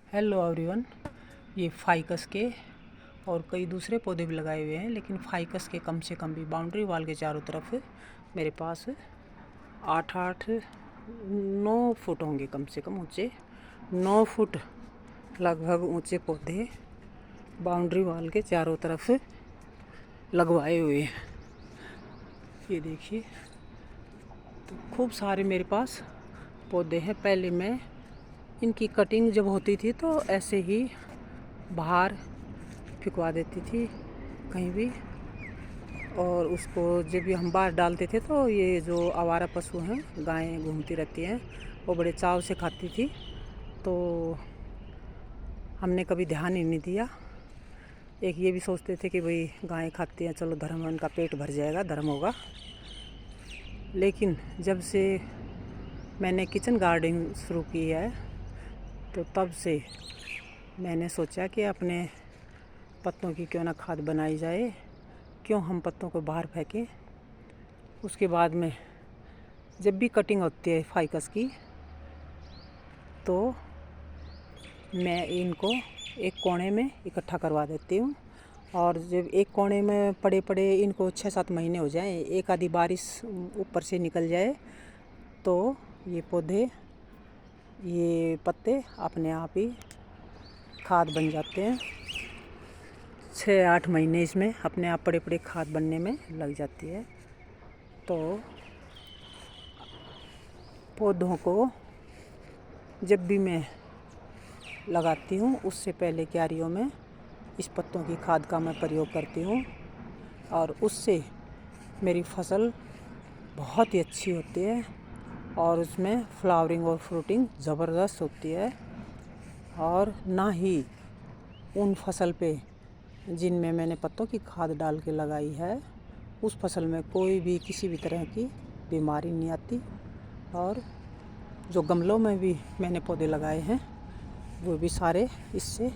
Hello everyone. ये ficus के और कई दूसरे पौधे भी लगाए हुए हैं, लेकिन फाइकस के कम से कम भी बाउंड्री वॉल के चारों तरफ मेरे पास 8-9 फुट होंगे, कम से कम ऊंचे 9 फुट लगभग ऊंचे पौधे बाउंड्री वॉल के चारों तरफ लगवाए हुए हैं। ये देखिए, तो खूब सारे मेरे पास पौधे हैं। पहले मैं इनकी कटिंग जब होती थी तो ऐसे ही बाहर फेंकवा देती थी कहीं भी, और उसको जब भी हम बाहर डालते थे तो ये जो आवारा पशु हैं, गायें घूमती रहती हैं, वो बड़े चाव से खाती थी। तो हमने कभी ध्यान ही नहीं दिया। एक ये भी सोचते थे कि भाई गायें खाती हैं, चलो धर्म है, उनका पेट भर जाएगा, धर्म होगा। लेकिन जब से मैंने किचन गार्डनिंग शुरू की है तो तब से मैंने सोचा कि अपने पत्तों की क्यों ना खाद बनाई जाए, क्यों हम पत्तों को बाहर फेंकें। उसके बाद में जब भी कटिंग होती है फाइकस की तो मैं इनको एक कोने में इकट्ठा करवा देती हूँ, और जब एक कोने में पड़े पड़े इनको 6-7 महीने हो जाए, एक आधी बारिश ऊपर से निकल जाए तो ये पौधे, ये पत्ते अपने आप ही खाद बन जाते हैं। 6-8 महीने इसमें अपने आप बड़े बड़े खाद बनने में लग जाती है। तो पौधों को जब भी मैं लगाती हूँ उससे पहले क्यारियों में इस पत्तों की खाद का मैं प्रयोग करती हूँ, और उससे मेरी फसल बहुत ही अच्छी होती है और उसमें फ्लावरिंग और फ्रूटिंग ज़बरदस्त होती है। और ना ही उन फसल पे जिनमें मैंने पत्तों की खाद डाल के लगाई है उस फसल में कोई भी किसी भी तरह की बीमारी नहीं आती। और जो गमलों में भी मैंने पौधे लगाए हैं वो भी सारे इससे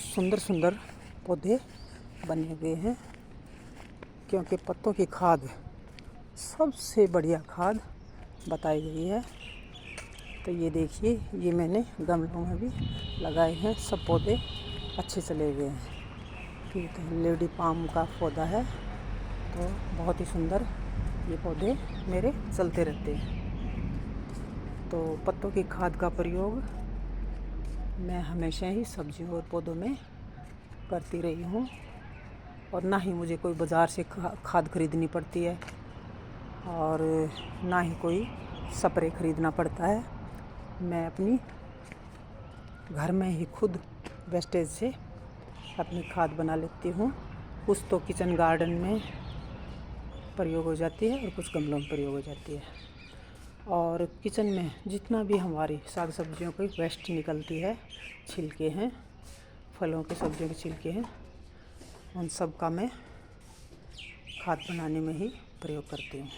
सुंदर सुंदर पौधे बने हुए हैं, क्योंकि पत्तों की खाद सबसे बढ़िया खाद बताई गई है। तो ये देखिए, ये मैंने गमलों में भी लगाए हैं, सब पौधे अच्छे चले हुए हैं। ठीक है, लेडी पाम का पौधा है, तो बहुत ही सुंदर ये पौधे मेरे चलते रहते हैं। तो पत्तों की खाद का प्रयोग मैं हमेशा ही सब्जियों और पौधों में करती रही हूँ, और ना ही मुझे कोई बाज़ार से खाद खरीदनी पड़ती है और ना ही कोई स्प्रे खरीदना पड़ता है। मैं अपनी घर में ही खुद वेस्टेज से अपनी खाद बना लेती हूँ। कुछ तो किचन गार्डन में प्रयोग हो जाती है और कुछ गमलों में प्रयोग हो जाती है। और किचन में जितना भी हमारी साग सब्जियों की वेस्ट निकलती है, छिलके हैं, फलों के सब्जियों के छिलके हैं, उन सब का मैं खाद बनाने में ही प्रयोग करती हूँ।